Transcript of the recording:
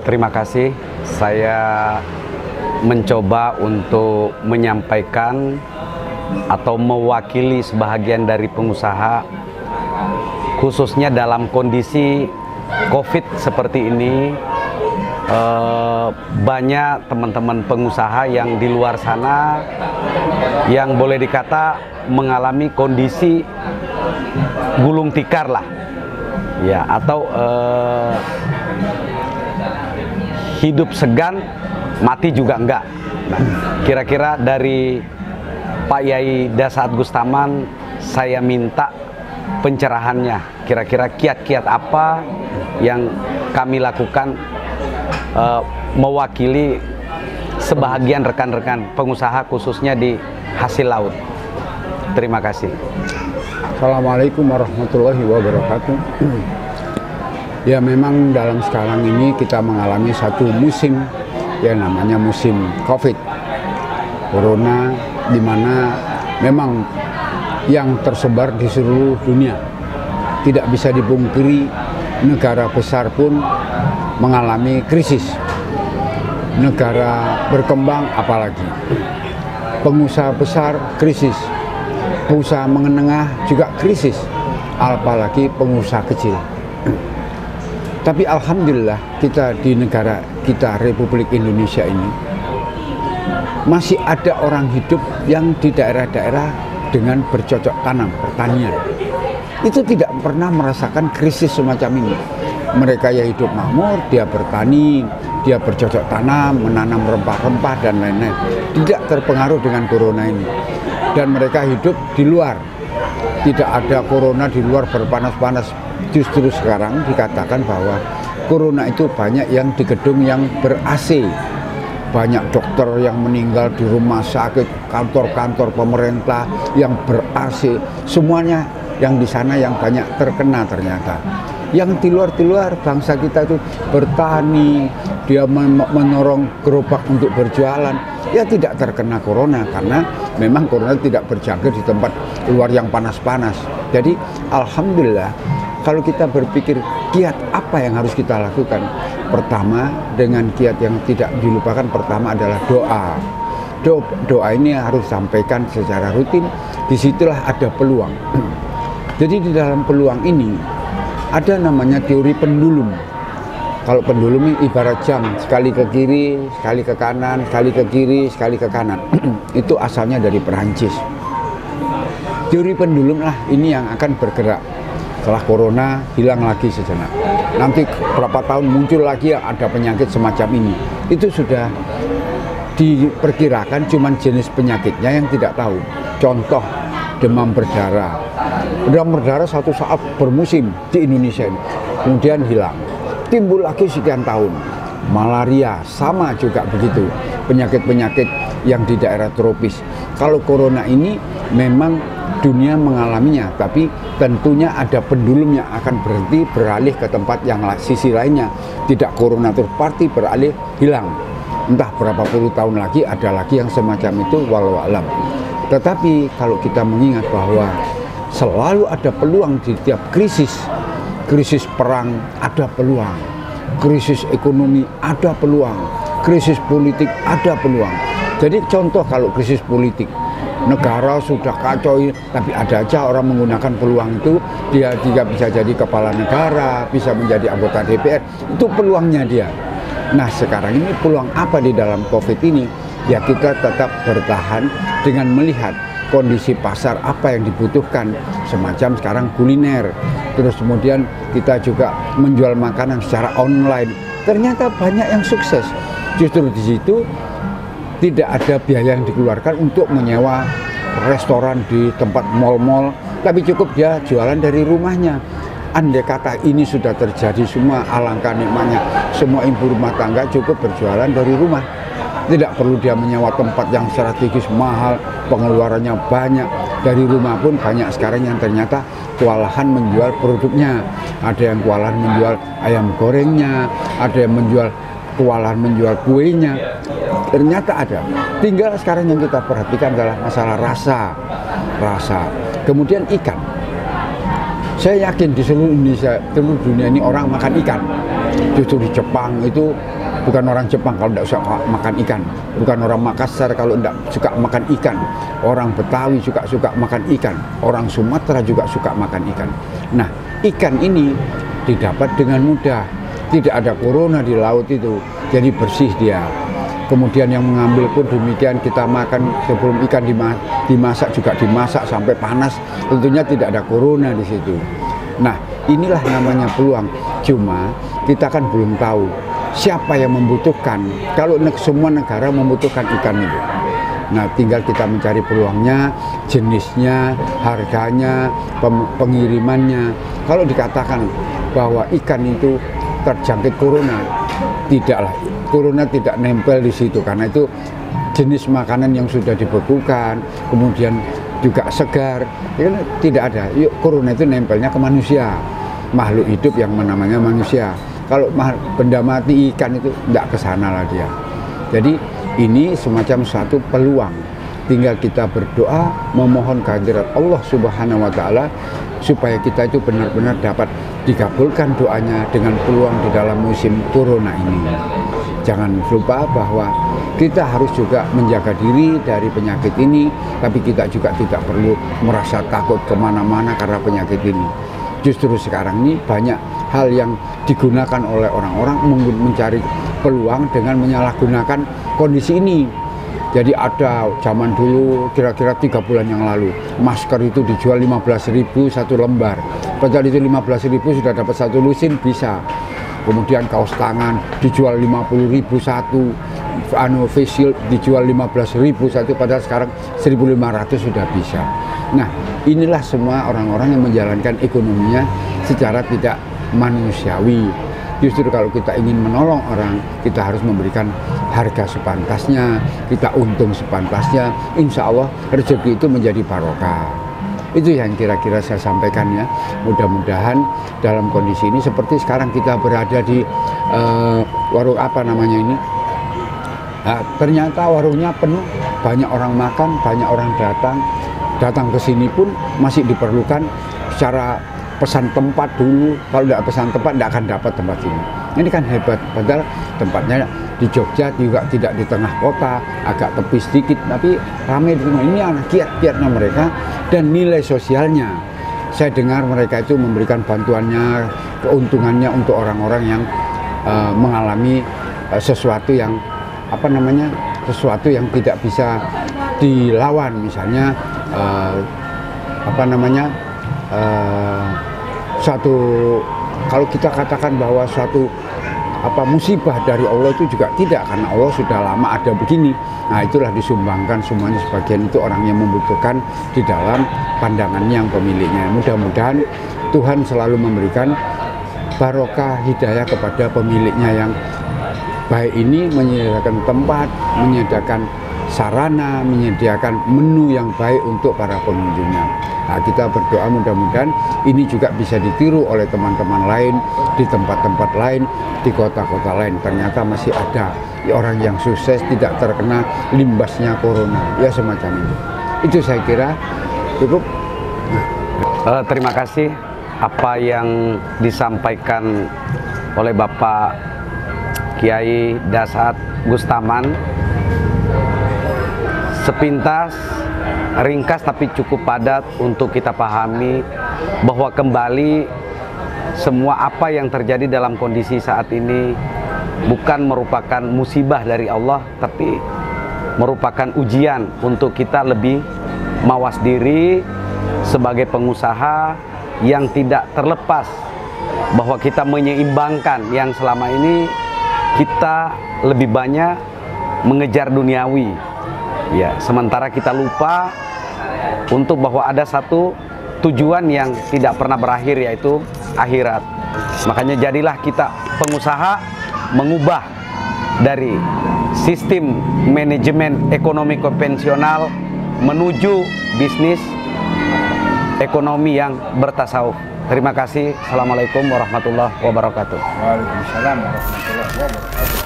Terima kasih. Saya mencoba untuk menyampaikan atau mewakili sebahagian dari pengusaha, khususnya dalam kondisi COVID seperti ini. Banyak teman-teman pengusaha yang di luar sana yang boleh dikata mengalami kondisi gulung tikar lah, ya, atau hidup segan, mati juga enggak. Nah, kira-kira dari Pak Yai Dasaat Gustaman saya minta pencerahannya. Kira-kira kiat-kiat apa yang kami lakukan mewakili sebahagian rekan-rekan pengusaha khususnya di hasil laut. Terima kasih. Assalamualaikum warahmatullahi wabarakatuh. Ya, memang dalam sekarang ini kita mengalami satu musim yang namanya musim COVID, Corona, di mana memang yang tersebar di seluruh dunia. Tidak bisa dipungkiri, negara besar pun mengalami krisis. Negara berkembang apalagi. Pengusaha besar krisis. Pengusaha menengah juga krisis. Apalagi pengusaha kecil. Tapi alhamdulillah kita di negara kita, Republik Indonesia ini, masih ada orang hidup yang di daerah-daerah dengan bercocok tanam, pertanian. Itu tidak pernah merasakan krisis semacam ini. Mereka yang hidup makmur, dia bertani, dia bercocok tanam, menanam rempah-rempah dan lain-lain. Tidak terpengaruh dengan corona ini. Dan mereka hidup di luar. Tidak ada corona di luar berpanas-panas. Justru sekarang dikatakan bahwa corona itu banyak yang di gedung yang ber-AC. Banyak dokter yang meninggal di rumah sakit, kantor-kantor pemerintah yang ber-AC. Semuanya yang di sana yang banyak terkena ternyata. Yang di luar bangsa kita itu bertani, dia menorong gerobak untuk berjualan, ya tidak terkena corona karena memang corona tidak berjangkit di tempat luar yang panas-panas. Jadi alhamdulillah, kalau kita berpikir kiat apa yang harus kita lakukan, pertama dengan kiat yang tidak dilupakan pertama adalah doa. Doa ini harus sampaikan secara rutin. Disitulah ada peluang. Jadi di dalam peluang ini ada namanya teori pendulum. Kalau pendulum ini ibarat jam, sekali ke kiri, sekali ke kanan, sekali ke kiri, sekali ke kanan. Itu asalnya dari Perancis. Teori pendulum lah ini yang akan bergerak. Setelah corona hilang lagi sejenak. Nanti berapa tahun muncul lagi ada penyakit semacam ini. Itu sudah diperkirakan, cuman jenis penyakitnya yang tidak tahu. Contoh demam berdarah. Demam berdarah satu saat bermusim di Indonesia ini, kemudian hilang. Timbul lagi sekian tahun. Malaria sama juga begitu. Penyakit-penyakit yang di daerah tropis. Kalau corona ini memang dunia mengalaminya, tapi tentunya ada pendulum yang akan berhenti beralih ke tempat yang sisi lainnya. Tidak corona terus pasti beralih hilang. Entah berapa puluh tahun lagi ada lagi yang semacam itu, walau alam. Tetapi kalau kita mengingat bahwa selalu ada peluang di tiap krisis. Krisis perang ada peluang, krisis ekonomi ada peluang, krisis politik ada peluang. Jadi contoh kalau krisis politik, negara sudah kacau, tapi ada aja orang menggunakan peluang itu. Dia bisa jadi kepala negara, bisa menjadi anggota DPR, itu peluangnya dia. Nah sekarang ini peluang apa di dalam COVID ini? Ya kita tetap bertahan dengan melihat kondisi pasar apa yang dibutuhkan, semacam sekarang kuliner. Terus kemudian kita juga menjual makanan secara online. Ternyata banyak yang sukses. Justru di situ tidak ada biaya yang dikeluarkan untuk menyewa restoran di tempat mal-mal, tapi cukup dia jualan dari rumahnya. Andai kata ini sudah terjadi semua, alangkah nikmatnya. Semua ibu rumah tangga cukup berjualan dari rumah. Tidak perlu dia menyewa tempat yang strategis mahal, pengeluarannya banyak. Dari rumah pun banyak sekarang yang ternyata kewalahan menjual produknya. Ada yang kewalahan menjual ayam gorengnya, ada yang kewalahan menjual kuenya. Ternyata ada. Tinggal sekarang yang kita perhatikan adalah masalah rasa. Kemudian ikan. Saya yakin di seluruh Indonesia, seluruh dunia ini orang makan ikan. Justru di Jepang itu bukan orang Jepang kalau tidak suka makan ikan, bukan orang Makassar kalau tidak suka makan ikan, orang Betawi juga suka makan ikan, orang Sumatera juga suka makan ikan. Nah, ikan ini didapat dengan mudah, tidak ada corona di laut itu, jadi bersih dia. Kemudian yang mengambil pun demikian, kita makan sebelum ikan dimasak juga dimasak sampai panas, tentunya tidak ada corona di situ. Nah, inilah namanya peluang. Cuma kita kan belum tahu siapa yang membutuhkan. Kalau semua negara membutuhkan ikan itu, nah tinggal kita mencari peluangnya, jenisnya, harganya, pengirimannya. Kalau dikatakan bahwa ikan itu terjangkit corona, tidaklah. Corona tidak nempel di situ karena itu jenis makanan yang sudah dibekukan, kemudian juga segar, ya, tidak ada. Yuk, corona itu nempelnya ke manusia, makhluk hidup yang namanya manusia. Kalau benda mati ikan itu tidak ke sana lah dia. Jadi ini semacam satu peluang. Tinggal kita berdoa memohon kehadirat Allah Subhanahu wa taala supaya kita itu benar-benar dapat dikabulkan doanya dengan peluang di dalam musim corona ini. Jangan lupa bahwa kita harus juga menjaga diri dari penyakit ini, tapi kita juga tidak perlu merasa takut kemana-mana karena penyakit ini. Justru sekarang ini banyak hal yang digunakan oleh orang-orang mencari peluang dengan menyalahgunakan kondisi ini. Jadi ada zaman dulu kira-kira 3 bulan yang lalu, masker itu dijual 15.000 satu lembar. Padahal itu 15.000 sudah dapat satu lusin bisa. Kemudian kaos tangan dijual 50.000 satu, face shield dijual 15.000 satu, padahal sekarang 1.500 sudah bisa. Nah, inilah semua orang-orang yang menjalankan ekonominya secara tidak manusiawi. Justru kalau kita ingin menolong orang, kita harus memberikan harga sepantasnya, kita untung sepantasnya. Insya Allah rezeki itu menjadi barokah. Itu yang kira-kira saya sampaikan ya. Mudah-mudahan dalam kondisi ini seperti sekarang kita berada di warung apa namanya ini. Nah, ternyata warungnya penuh, banyak orang makan, banyak orang datang ke sini pun masih diperlukan secara pesan tempat dulu. Kalau tidak pesan tempat tidak akan dapat tempat ini. Ini kan hebat, padahal tempatnya di Jogja juga tidak di tengah kota, agak tepi sedikit, tapi ramai di tengah. Ini anak kiat-kiatnya mereka dan nilai sosialnya. Saya dengar mereka itu memberikan bantuannya, keuntungannya untuk orang-orang yang mengalami sesuatu yang sesuatu yang tidak bisa dilawan, misalnya kalau kita katakan bahwa suatu musibah dari Allah itu juga tidak, karena Allah sudah lama ada begini. Nah, itulah disumbangkan semuanya, sebagian itu orang yang membutuhkan di dalam pandangannya yang pemiliknya. Mudah-mudahan Tuhan selalu memberikan barokah hidayah kepada pemiliknya yang baik ini, menyediakan tempat, menyediakan sarana, menyediakan menu yang baik untuk para pengunjungnya. Nah, kita berdoa mudah-mudahan ini juga bisa ditiru oleh teman-teman lain di tempat-tempat lain, di kota-kota lain. Ternyata masih ada orang yang sukses tidak terkena limbasnya corona, ya semacam itu. Itu saya kira cukup. Terima kasih apa yang disampaikan oleh Bapak Kiai Dasat Gustaman. Sepintas, ringkas tapi cukup padat untuk kita pahami bahwa kembali semua apa yang terjadi dalam kondisi saat ini bukan merupakan musibah dari Allah, tapi merupakan ujian untuk kita lebih mawas diri sebagai pengusaha yang tidak terlepas bahwa kita menyeimbangkan yang selama ini kita lebih banyak mengejar duniawi. Ya, sementara kita lupa untuk bahwa ada satu tujuan yang tidak pernah berakhir, yaitu akhirat. Makanya jadilah kita pengusaha mengubah dari sistem manajemen ekonomi konvensional menuju bisnis ekonomi yang bertasawuf. Terima kasih. Assalamualaikum warahmatullahi wabarakatuh. Waalaikumsalam warahmatullahi wabarakatuh.